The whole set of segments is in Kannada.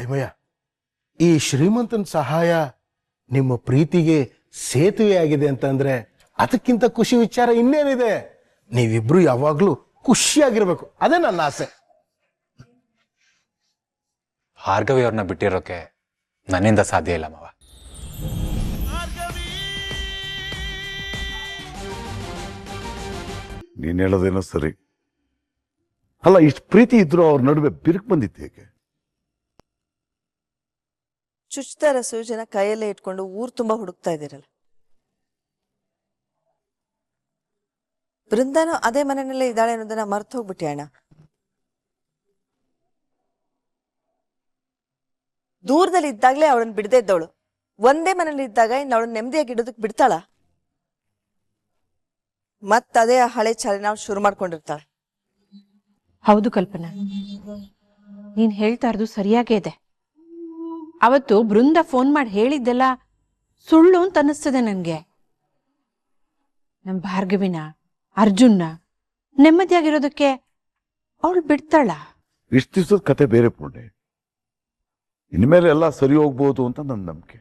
ಅಳಿಮಯ್ಯ, ಈ ಶ್ರೀಮಂತನ ಸಹಾಯ ನಿಮ್ಮ ಪ್ರೀತಿಗೆ ಸೇತುವೆ ಆಗಿದೆ ಅಂತಂದ್ರೆ ಅದಕ್ಕಿಂತ ಖುಷಿ ವಿಚಾರ ಇನ್ನೇನಿದೆ? ನೀವಿಬ್ರು ಯಾವಾಗ್ಲೂ ಖುಷಿಯಾಗಿರ್ಬೇಕು, ಅದೇ ನನ್ನ ಆಸೆ. ಭಾರ್ಗವಿ ಅವ್ರನ್ನ ಬಿಟ್ಟಿರೋಕೆ ನನ್ನಿಂದ ಸಾಧ್ಯ ಇಲ್ಲ ಮಾವ. ನೀನ್ ಹೇಳೋದೇನೋ ಸರಿ. ಅಲ್ಲ, ಇಷ್ಟು ಪ್ರೀತಿ ಇದ್ರು ಅವ್ರ ನಡುವೆ ಬಿರುಕು ಬಂದಿತ್ತು ಏಕೆ? ಚುಚ್ತಾರ ಸೂಜನ ಕೈಯಲ್ಲೇ ಇಟ್ಕೊಂಡು ಊರು ತುಂಬಾ ಹುಡುಕ್ತಾ ಇದ್ದೀರಲ್ಲ. ಬೃಂದಾನು ಅದೇ ಮನೆಯಲ್ಲೇ ಇದ್ದಾಳೆ ಅನ್ನೋದನ್ನ ಮರ್ತು ಹೋಗ್ಬಿಟ್ಟಿ ಅಣ್ಣ. ದೂರದಲ್ಲಿ ಇದ್ದಾಗ್ಲೇ ಅವಳನ್ನ ಬಿಡದೇ ಇದ್ದವಳು ಒಂದೇ ಮನೇಲಿ ಇದ್ದಾಗ ಇನ್ನು ಅವಳನ್ನ ನೆಮ್ಮದಿಯಾಗಿ ಇಡೋದಕ್ಕೆ ಬಿಡ್ತಾಳ? ಮತ್ತದೇ ಆ ಹಳೆ ಚಾಲಿ ನಾವು ಶುರು ಮಾಡ್ಕೊಂಡಿರ್ತಾಳೆ. ಹೌದು ಕಲ್ಪನಾ, ನೀನ್ ಹೇಳ್ತಾ ಇರೋದು ಸರಿಯಾಗೇ ಇದೆ. ಅವತ್ತು ಬೃಂದ ಫೋನ್ ಮಾಡಿ ಹೇಳಿದ್ದೆಲ್ಲ ಸುಳ್ಳು ಅಂತ ಅನ್ನಿಸ್ತದೆ ನನ್ಗೆ. ನಮ್ ಭಾರ್ಗವಿನ, ಅರ್ಜುನ್ನ ನೆಮ್ಮದಿಯಾಗಿರೋದಕ್ಕೆ ಅವಳು ಬಿಡ್ತಾಳ? ಇಷ್ಟು ದಿವಸದ ಕತೆ ಬೇರೆ ಪುಣ್ಯ. ಇನ್ಮೇಲೆ ಎಲ್ಲ ಸರಿ ಹೋಗ್ಬೋದು ಅಂತ ನನ್ನ ನಂಬಿಕೆ.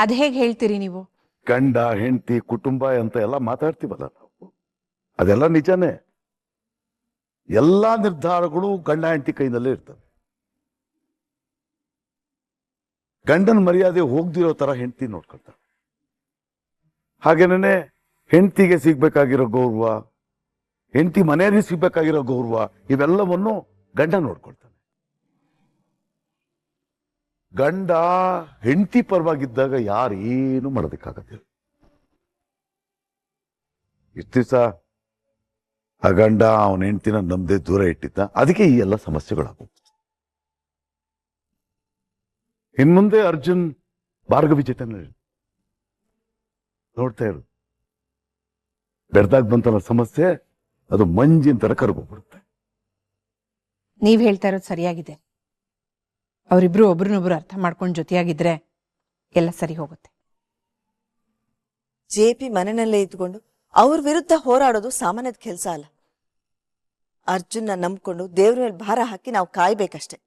ಅದ್ ಹೇಗ್ ಹೇಳ್ತೀರಿ ನೀವು? ಗಂಡ ಹೆಂಡತಿ ಕುಟುಂಬ ಅಂತ ಎಲ್ಲ ಮಾತಾಡ್ತೀವಲ್ಲ ನಾವು, ಅದೆಲ್ಲ ನಿಜಾನೇ. ಎಲ್ಲಾ ನಿರ್ಧಾರಗಳು ಗಂಡ ಹೆಂಡತಿ ಕೈನಲ್ಲೇ ಇರ್ತವೆ. ಗಂಡನ ಮರ್ಯಾದೆ ಹೋಗ್ದಿರೋ ತರ ಹೆಂಡತಿ ನೋಡ್ಕೊಳ್ತಾರೆ. ಹಾಗೇನೇ ಹೆಂಡತಿಗೆ ಸಿಗ್ಬೇಕಾಗಿರೋ ಗೌರವ, ಹೆಂಡತಿ ಮನೆಯಲ್ಲಿ ಸಿಗ್ಬೇಕಾಗಿರೋ ಗೌರವ, ಇವೆಲ್ಲವನ್ನು ಗಂಡ ನೋಡ್ಕೊಳ್ತಾನೆ. ಗಂಡ ಹೆಂಡತಿ ಪರವಾಗಿದ್ದಾಗ ಯಾರೇನು ಮಾಡೋದಕ್ಕಾಗತ್ತಿಲ್ಲ. ಇಷ್ಟು ದಿವಸ ಆ ಗಂಡ ಅವನ ಹೆಂಡತಿನ ನಮ್ದೇ ದೂರ ಇಟ್ಟಿದ್ದ, ಅದಕ್ಕೆ ಈ ಎಲ್ಲ ಸಮಸ್ಯೆಗಳಾಗುತ್ತೆ. ಇನ್ಮುಂದೆ ಅರ್ಜುನ್ ಭಾರ್ಗವಿ ಜೊತೆ ನೋಡ್ತಾ ಇರು. ಬೆಡ್ದಾಗ ಬಂತಲ್ಲ ಸಮಸ್ಯೆ, ಅದು ಮಂಜಿನ ತರ ಕರ್ಗೋಗ್ಬಿಡುತ್ತೆ. ನೀವ್ ಹೇಳ್ತಾ ಇರೋದು ಸರಿಯಾಗಿದೆ. ಅವರಿಬ್ರು ಒಬ್ರನ್ನೊಬ್ರು ಅರ್ಥ ಮಾಡ್ಕೊಂಡು ಜೊತೆಯಾಗಿದ್ರೆ ಎಲ್ಲ ಸರಿ ಹೋಗುತ್ತೆ. ಜೆ.ಪಿ. ಮನೆಯಲ್ಲೇ ಇದ್ಕೊಂಡು ಅವ್ರ ವಿರುದ್ಧ ಹೋರಾಡೋದು ಸಾಮಾನ್ಯದ ಕೆಲಸ ಅಲ್ಲ. ಅರ್ಜುನ್ನ ನಂಬ್ಕೊಂಡು ದೇವ್ರ ಮೇಲೆ ಭಾರ ಹಾಕಿ ನಾವು ಕಾಯ್ಬೇಕಷ್ಟೆ.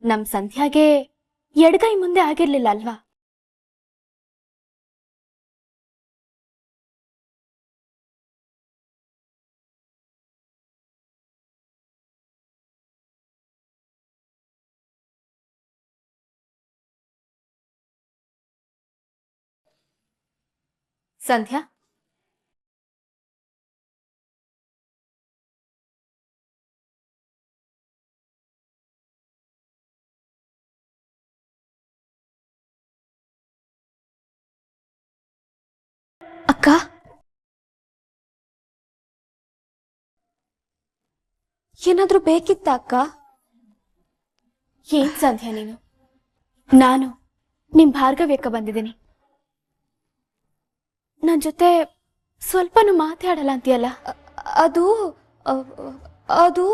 ನಮ್ ಸಂಧ್ಯಾಗೆ ಎಡಗೈ ಮುಂದೆ ಆಗಿರ್ಲಿಲ್ಲ ಅಲ್ವಾ? ಸಂಧ್ಯಾ, ಅಕ್ಕ, ಏನಾದ್ರೂ ಬೇಕಿತ್ತ ಅಕ್ಕ? ಏನ್ ಸಂಧ್ಯಾ ನೀನು? ನಾನು ನಿಮ್ ಭಾರ್ಗವ್ಯಕ್ಕ ಬಂದಿದ್ದೀನಿ. ನನ್ ಜೊತೆ ಸ್ವಲ್ಪನೂ ಮಾತಾಡಲ್ಲ ಅಂತೀಯಲ್ಲ? ಅದು ಅದು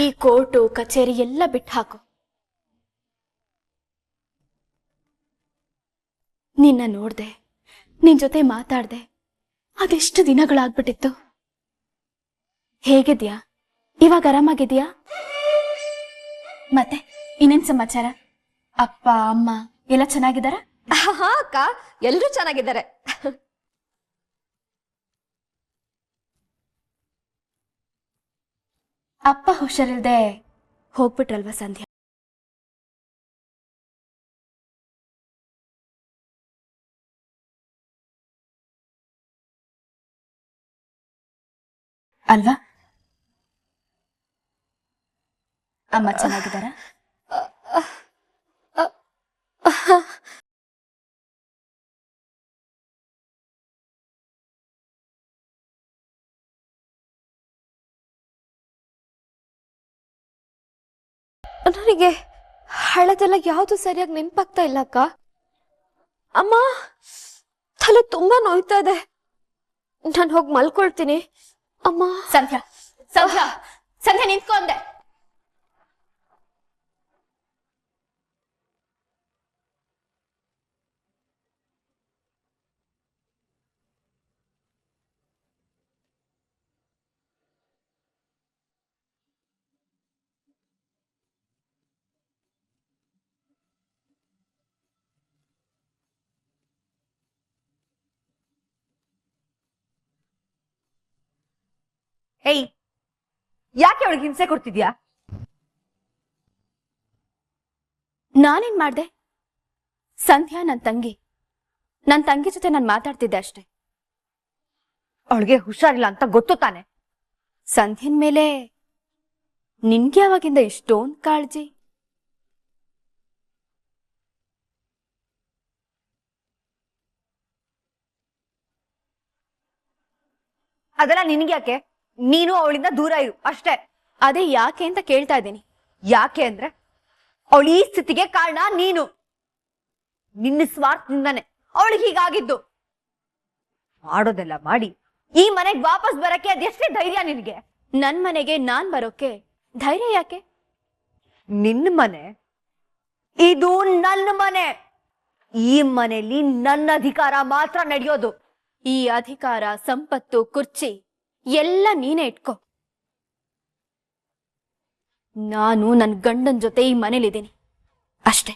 ಈ ಕೋರ್ಟು ಕಚೇರಿ ಎಲ್ಲ ಬಿಟ್ಟು ಹಾಕು. ನಿನ್ನ ನೋಡ್ದೆ, ನಿನ್ ಜೊತೆ ಮಾತಾಡ್ದೆ, ಅದೆಷ್ಟು ದಿನಗಳಾಗ್ಬಿಟ್ಟಿತ್ತು. ಹೇಗಿದ್ಯಾ? ಇವಾಗ ಆರಾಮಾಗಿದ್ಯಾ? ಮತ್ತೆ ಇನ್ನೇನ್ ಸಮಾಚಾರ? ಅಪ್ಪ ಅಮ್ಮ ಎಲ್ಲ ಚೆನ್ನಾಗಿದ್ದಾರ? ಹಾ ಅಕ್ಕ, ಎಲ್ರೂ ಚೆನ್ನಾಗಿದ್ದಾರೆ. ಅಪ್ಪ ಹುಷಾರಿಲ್ದೆ ಹೋಗ್ಬಿಟ್ರಲ್ವಾ ಸಂಧ್ಯಾ? ಅಲ್ವಾ? ಅಮ್ಮ ಚೆನ್ನಾಗಿದ್ದಾರ? ನನಗೆ ಹಳದೆಲ್ಲ ಯಾವುದು ಸರಿಯಾಗಿ ನೆನಪಾಗ್ತಾ ಇಲ್ಲ ಅಕ್ಕ. ಅಮ್ಮ, ತಲೆ ತುಂಬಾ ನೋಯ್ತಾ ಇದೆ. ನಾನು ಹೋಗಿ ಮಲ್ಕೊಳ್ತೀನಿ. ಅಮ್ಮ. ಸಂಧ್ಯಾ ಸಂಧ್ಯಾ ಸಂಧ್ಯಾ ನಿಂತ್ಕೊಂಡೆ. ಏಯ್, ಯಾಕೆ ಅವಳಿಗೆ ಹಿಂಸೆ ಕೊಡ್ತಿದ್ಯಾ? ನಾನೇನ್ ಮಾಡ್ದೆ? ಸಂಧ್ಯಾ ನನ್ ತಂಗಿ ಜೊತೆ ನಾನು ಮಾತಾಡ್ತಿದ್ದೆ ಅಷ್ಟೆ. ಅವಳಿಗೆ ಹುಷಾರಿಲ್ಲ ಅಂತ ಗೊತ್ತು ತಾನೆ. ಸಂಧ್ಯನ್ ಮೇಲೆ ನಿನ್ಗೆ ಯಾವಾಗಿಂದ ಇಷ್ಟೊಂದ್ ಕಾಳಜಿ? ಅದೆಲ್ಲ ನಿನ್ಗ್ಯಾಕೆ? ನೀನು ಅವಳಿಂದ ದೂರ ಇರು ಅಷ್ಟೇ. ಅದೇ ಯಾಕೆ ಅಂತ ಕೇಳ್ತಾ ಇದ್ದೀನಿ. ಯಾಕೆ ಅಂದ್ರೆ ಅವಳು ಈ ಸ್ಥಿತಿಗೆ ಕಾರಣ ನೀನು. ನಿನ್ನ ಸ್ವಾರ್ಥದಿಂದಾನೆ ಅವಳಿಗೆ ಹೀಗಾಗಿದ್ದು. ಮಾಡೋದೆಲ್ಲ ಮಾಡಿ ಈ ಮನೆಗ್ ವಾಪಸ್ ಬರಕ್ಕೆ ಅದೆಷ್ಟೇ ಧೈರ್ಯ ನಿನಗೆ? ನನ್ ಮನೆಗೆ ನಾನ್ ಬರೋಕೆ ಧೈರ್ಯ ಯಾಕೆ? ನಿನ್ನ ಮನೆ, ಇದು ನನ್ನ ಮನೆ. ಈ ಮನೆಯಲ್ಲಿ ನನ್ನ ಅಧಿಕಾರ ಮಾತ್ರ ನಡೆಯೋದು. ಈ ಅಧಿಕಾರ, ಸಂಪತ್ತು, ಕುರ್ಚಿ ಎಲ್ಲ ನೀನೇ ಇಟ್ಕೋ. ನಾನು ನನ್ ಗಂಡನ್ ಜೊತೆ ಈ ಮನೇಲಿದ್ದೀನಿ ಅಷ್ಟೇ.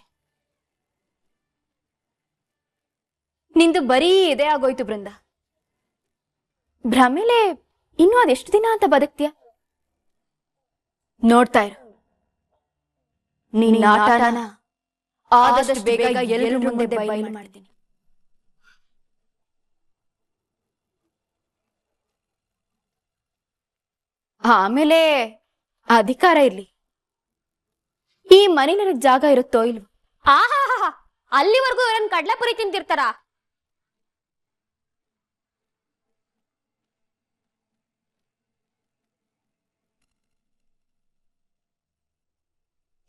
ನಿಂದು ಬರೀ ಇದೇ ಆಗೋಯ್ತು ಬೃಂದ. ಭ್ರಮೇಲೆ ಇನ್ನೂ ಅದೆಷ್ಟು ದಿನ ಅಂತ ಬದುಕ್ತೀಯ? ನೋಡ್ತಾ ಇರು, ನಿನ್ನ ಆಟನ ಆದಷ್ಟು ಬೇಗ ಎಲ್ಲರ ಮುಂದೆ ಬಯಲು ಮಾಡ್ತೀನಿ. ಆಮೇಲೆ ಅಧಿಕಾರ ಇರ್ಲಿ, ಈ ಮನೆ ನನಗ್ ಜಾಗ ಇರುತ್ತೋ ಇಲ್ವೋ? ಆಹಾ, ಅಲ್ಲಿವರೆಗೂ ಇವರನ್ನ ಕಡ್ಲೆಪುರಿ ತಿಂತಿರ್ತಾರ.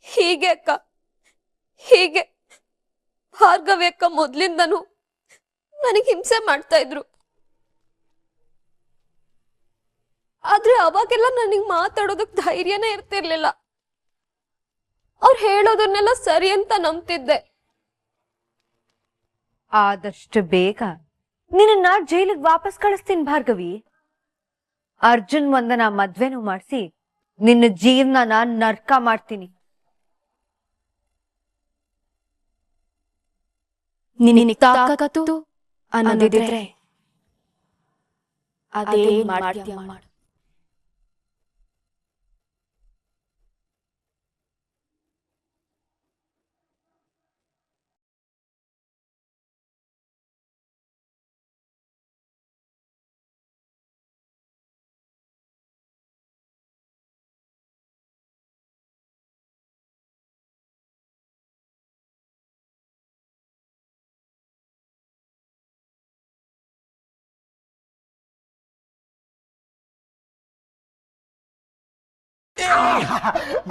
ಹೀಗೆ ಅಕ್ಕ, ಹೀಗೆ ಭಾರ್ಗವಿ ಅಕ್ಕ ಮೊದ್ಲಿಂದನೂ ನನಗೆ ಹಿಂಸೆ ಮಾಡ್ತಾ ಇದ್ರು. ಆದ್ರೆ ಅವಾಗೆಲ್ಲ ನನಗ್ ಮಾತಾಡೋದಕ್ ಧೈರ್ಯನೇ ಇರ್ತಿರ್ಲಿಲ್ಲ. ಅವ್ರು ಹೇಳೋದನ್ನೆಲ್ಲ ಸರಿ ಅಂತ ನಂಬ್ತಿದ್ದೆ. ಆದಷ್ಟು ಬೇಗ ನಿನ್ನ ಜೈಲಿಗೆ ವಾಪಸ್ ಕಳಿಸ್ತೀನಿ ಭಾರ್ಗವಿ. ಅರ್ಜುನ್ ವಂದನ ಮದ್ವೆನೂ ಮಾಡಿಸಿ ನಿನ್ನ ಜೀವನ ನರ್ಕ ಮಾಡ್ತೀನಿ. ನಿನಗೆ ತಾಕತ್ತು ಅನ್ನೋದಿದ್ರೆ ಅದೇನ್ ಮಾಡ್ತೀಯ ಮಾಡು.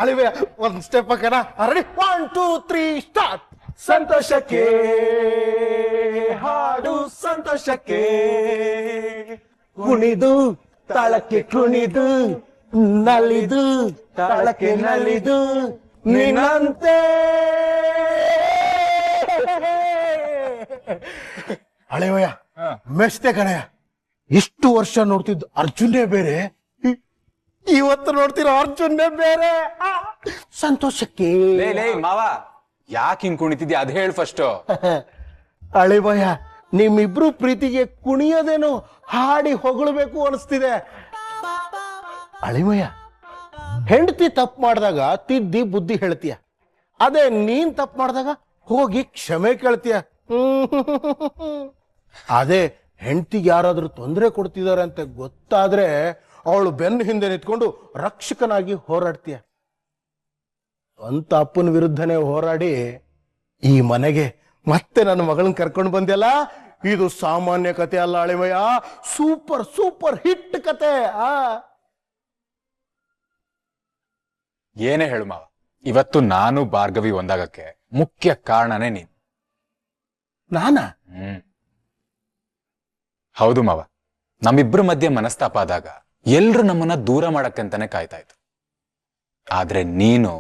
ಅಳಿವೆ ಒಂದ್ ಸ್ಟೆಪ್ ಹಾಕೋಣ. Ready, 1 2 3 start. ಸಂತೋಷಕ್ಕೆ ಹಾಡು, ಸಂತೋಷಕ್ಕೆ ಕುಣಿದು ತಾಳಕ್ಕೆ ಕುಣಿದು ನಲಿದು ತಾಳಕ್ಕೆ ನಲಿದು ನಿನ್ನಂತೆ. ಅಳಿವಯ್ಯ ಮೆಚ್ತೆ ಕಣಯ್ಯ. ಇಷ್ಟು ವರ್ಷ ನೋಡ್ತಿದ್ದು ಅರ್ಜುನೇ ಬೇರೆ, ಇವತ್ತು ನೋಡ್ತಿರೋ ಅರ್ಜುನ್ನೇ ಬೇರೆ. ಸಂತೋಷಕ್ಕೆ ಲೇ ಮಾವ, ಯಾಕೆ ಹಿಂಗ್ ಕುಣಿತಿದ್ಯಾ ಅದ್ ಹೇಳು ಫಸ್ಟ್. ಅಳಿವಯ್ಯ, ನಿಮ್ಮಿಬ್ರು ಪ್ರೀತಿಗೆ ಕುಣಿಯೋದೇನು ಹಾಡಿ ಹೊಗಳಬೇಕು ಅನಿಸ್ತಿದೆ. ಅಳಿವಯ್ಯ, ಹೆಂಡತಿ ತಪ್ಪು ಮಾಡಿದಾಗ ತಿದ್ದಿ ಬುದ್ಧಿ ಹೇಳ್ತೀಯ, ಅದೇ ನೀನ್ ತಪ್ಪು ಮಾಡಿದಾಗ ಹೋಗಿ ಕ್ಷಮೆ ಕೇಳ್ತೀಯ. ಅದೇ ಹೆಂಡತಿಗೆ ಯಾರಾದ್ರೂ ತೊಂದರೆ ಕೊಡ್ತಿದ್ದಾರೆ ಅಂತ ಗೊತ್ತಾದ್ರೆ ಅವಳು ಬೆನ್ನ ಹಿಂದೆ ನಿಂತ್ಕೊಂಡು ರಕ್ಷಕನಾಗಿ ಹೋರಾಡ್ತೀಯ. ಅಂತ ಅಪ್ಪನ ವಿರುದ್ಧನೇ ಹೋರಾಡಿ ಈ ಮನೆಗೆ ಮತ್ತೆ ನನ್ನ ಮಗಳನ್ನ ಕರ್ಕೊಂಡು ಬಂದ್ಯಲ್ಲ, ಇದು ಸಾಮಾನ್ಯ ಕತೆ ಅಲ್ಲ ಅಳಿಮಯ್ಯ, ಸೂಪರ್ ಸೂಪರ್ ಹಿಟ್ ಕತೆ. ಏನೇ ಹೇಳು ಮಾವ, ಇವತ್ತು ನಾನು ಭಾರ್ಗವಿ ಒಂದಾಗಕ್ಕೆ ಮುಖ್ಯ ಕಾರಣನೇ ನೀನು. ನಾನಾ? ಹೌದು ಮಾವ. ನಮ್ಮಿಬ್ರ ಮಧ್ಯೆ ಮನಸ್ತಾಪ ಆದಾಗ ಎಲ್ರು ನಮ್ಮನ್ನ ದೂರ ಮಾಡಕ್ಕಂತಾನೆ ಕಾಯ್ತಾ ಇತ್ತು. ಆದ್ರೆ ನೀನು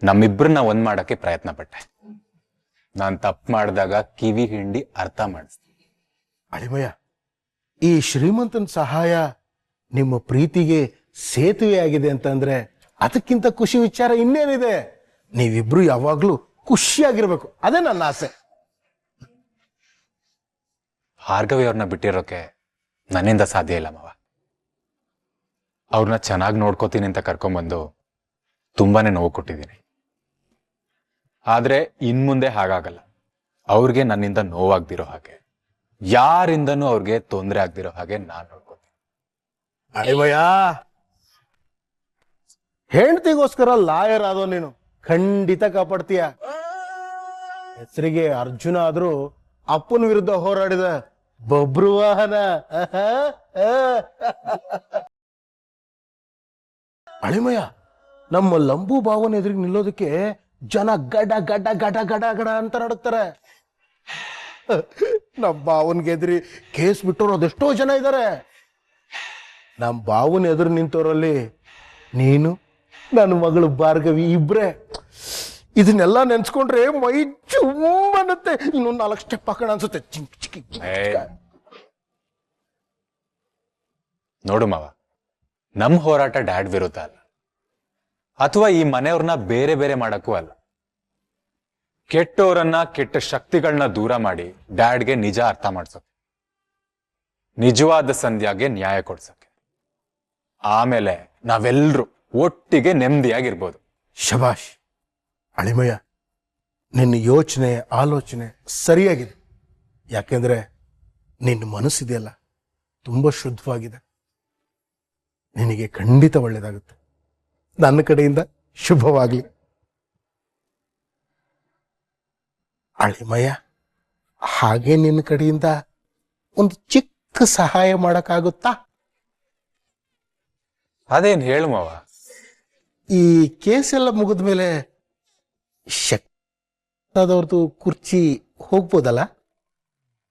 ನಮ್ಮಿಬ್ರನ್ನ ಒಂದ್ ಮಾಡಕ್ಕೆ ಪ್ರಯತ್ನ ಪಟ್ಟೆ. ನಾನ್ ತಪ್ಪು ಮಾಡಿದಾಗ ಕಿವಿ ಹಿಂಡಿ ಅರ್ಥ ಮಾಡಿಸ್ತೀನಿ. ಅಳಿಮಯ್ಯ, ಈ ಶ್ರೀಮಂತನ ಸಹಾಯ ನಿಮ್ಮ ಪ್ರೀತಿಗೆ ಸೇತುವೆ ಆಗಿದೆ ಅಂತಂದ್ರೆ ಅದಕ್ಕಿಂತ ಖುಷಿ ವಿಚಾರ ಇನ್ನೇನಿದೆ? ನೀವಿಬ್ರು ಯಾವಾಗ್ಲೂ ಖುಷಿಯಾಗಿರ್ಬೇಕು, ಅದೇ ನನ್ನ ಆಸೆ. ಭಾರ್ಗವಿ ಅವ್ರನ್ನ ಬಿಟ್ಟಿರೋಕೆ ನನ್ನಿಂದ ಸಾಧ್ಯ ಇಲ್ಲ ಮಾವ. ಅವ್ರನ್ನ ಚೆನ್ನಾಗಿ ನೋಡ್ಕೋತೀನಿ ಅಂತ ಕರ್ಕೊಂಡ್ಬಂದು ತುಂಬಾನೇ ನೋವು ಕೊಟ್ಟಿದ್ದೀನಿ. ಆದ್ರೆ ಇನ್ಮುಂದೆ ಹಾಗಾಗಲ್ಲ. ಅವ್ರಿಗೆ ನನ್ನಿಂದ ನೋವಾಗ್ದಿರೋ ಹಾಗೆ, ಯಾರಿಂದನೂ ಅವ್ರಿಗೆ ತೊಂದರೆ ಆಗ್ದಿರೋ ಹಾಗೆ ನಾನ್ ನೋಡ್ಕೋತೀನಿ. ಅಳಿಮಯ್ಯ, ಹೆಂಡತಿಗೋಸ್ಕರ ಲಾಯರ್ ಆದೋ ನೀನು ಖಂಡಿತ ಕಾಪಾಡ್ತೀಯ. ಹೆಸರಿಗೆ ಅರ್ಜುನ ಆದ್ರೂ ಅಪ್ಪನ ವಿರುದ್ಧ ಹೋರಾಡಿದ ಬಬ್ರುವಾಹನ. ಅಳಿಮಯ್ಯ, ನಮ್ಮ ಲಂಬು ಬಾವನ ಎದುರಿಗೆ ನಿಲ್ಲೋದಕ್ಕೆ ಜನ ಗಡ ಗಡ ಗಡ ಗಡ ಗಡ ಅಂತ ನಡುತ್ತಾರೆ. ನಮ್ಮ ಬಾವನ್ಗೆ ಎದುರಿ ಕೇಸ್ ಬಿಟ್ಟೋರು ಅದೆಷ್ಟೋ ಜನ ಇದ್ದಾರೆ. ನಮ್ಮ ಬಾವನ ಎದುರು ನಿಂತವರಲ್ಲಿ ನೀನು, ನನ್ನ ಮಗಳು ಭಾರ್ಗವಿ ಇಬ್ರೆ. ಇದನ್ನೆಲ್ಲ ನೆನ್ಸ್ಕೊಂಡ್ರೆ ಮೈ ಚುಮ್ಮನತ್ತೆ. ಇನ್ನೊಂದು 4 ಸ್ಟೆಪ್ ಹಾಕೋಣ ಅನ್ಸುತ್ತೆ. ನೋಡು ಮಾವ, ನಮ್ ಹೋರಾಟ ಡ್ಯಾಡ್ ವಿರುದ್ಧ ಅಲ್ಲ, ಅಥವಾ ಈ ಮನೆಯವ್ರನ್ನ ಬೇರೆ ಬೇರೆ ಮಾಡಕ್ಕೂ ಅಲ್ಲ. ಕೆಟ್ಟೋರನ್ನ, ಕೆಟ್ಟ ಶಕ್ತಿಗಳನ್ನ ದೂರ ಮಾಡಿ ಡ್ಯಾಡ್ಗೆ ನಿಜ ಅರ್ಥ ಮಾಡ್ಸೋಕೆ, ನಿಜವಾದ ಸಂಧ್ಯಾಗೆ ನ್ಯಾಯ ಕೊಡ್ಸಕ್ಕೆ. ಆಮೇಲೆ ನಾವೆಲ್ರೂ ಒಟ್ಟಿಗೆ ನೆಮ್ಮದಿಯಾಗಿರ್ಬೋದು. ಶಬಾಷ್ ಅಳಿಮಯ್ಯ, ನಿನ್ನ ಯೋಚನೆ ಆಲೋಚನೆ ಸರಿಯಾಗಿದೆ. ಯಾಕೆಂದ್ರೆ ನಿನ್ನ ಮನಸ್ಸಿದೆಯಲ್ಲ ತುಂಬ ಶುದ್ಧವಾಗಿದೆ. ನಿನಗೆ ಖಂಡಿತ ಒಳ್ಳೇದಾಗುತ್ತೆ. ನನ್ನ ಕಡೆಯಿಂದ ಶುಭವಾಗ್ಲಿ. ಅಳಿಮಯ್ಯ, ಹಾಗೆ ನಿನ್ನ ಕಡೆಯಿಂದ ಒಂದು ಚಿಕ್ಕ ಸಹಾಯ ಮಾಡಕ್ಕಾಗುತ್ತಾ? ಅದೇನ್ ಹೇಳು ಮಾವ. ಈ ಕೇಸೆಲ್ಲ ಮುಗಿದ ಮೇಲೆ ಶಕ್ತಾದವ್ರದ್ದು ಕುರ್ಚಿ ಹೋಗ್ಬೋದಲ್ಲ?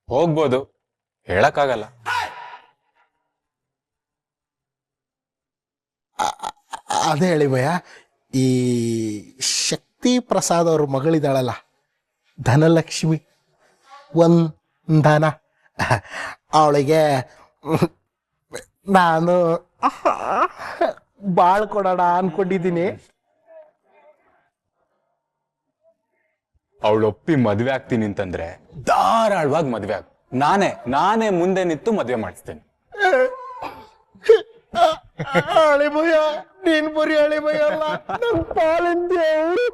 ಹೋಗ್ಬೋದು, ಹೇಳಕ್ಕಾಗಲ್ಲ. ಅದೇ ಹೇಳಿಮಯ್ಯ, ಈ ಶಕ್ತಿ ಪ್ರಸಾದ್ ಅವ್ರ ಮಗಳಿದ್ದಾಳಲ್ಲ ಧನಲಕ್ಷ್ಮಿ ವಂದನ, ಅವಳಿಗೆ ನಾನು ಬಾಳ್ ಕೊಡೋಣ ಅನ್ಕೊಂಡಿದ್ದೀನಿ. ಅವಳೊಪ್ಪಿ ಮದ್ವೆ ಆಗ್ತೀನಿ ಅಂತಂದ್ರೆ ಧಾರಾಳವಾಗಿ ಮದ್ವೆ ಆಗ. ನಾನೇ ಮುಂದೆ ನಿಂತು ಮದ್ವೆ ಮಾಡಿಸ್ತೇನೆ. ಅಳಿಮಯ್ಯ, ನೀನ್ ಬರೀ ಅಳಿಮಯ್ಯ ಅಲ್ಲ, ನನ್ ಪಾಲಿನ ದೇವ್ರು.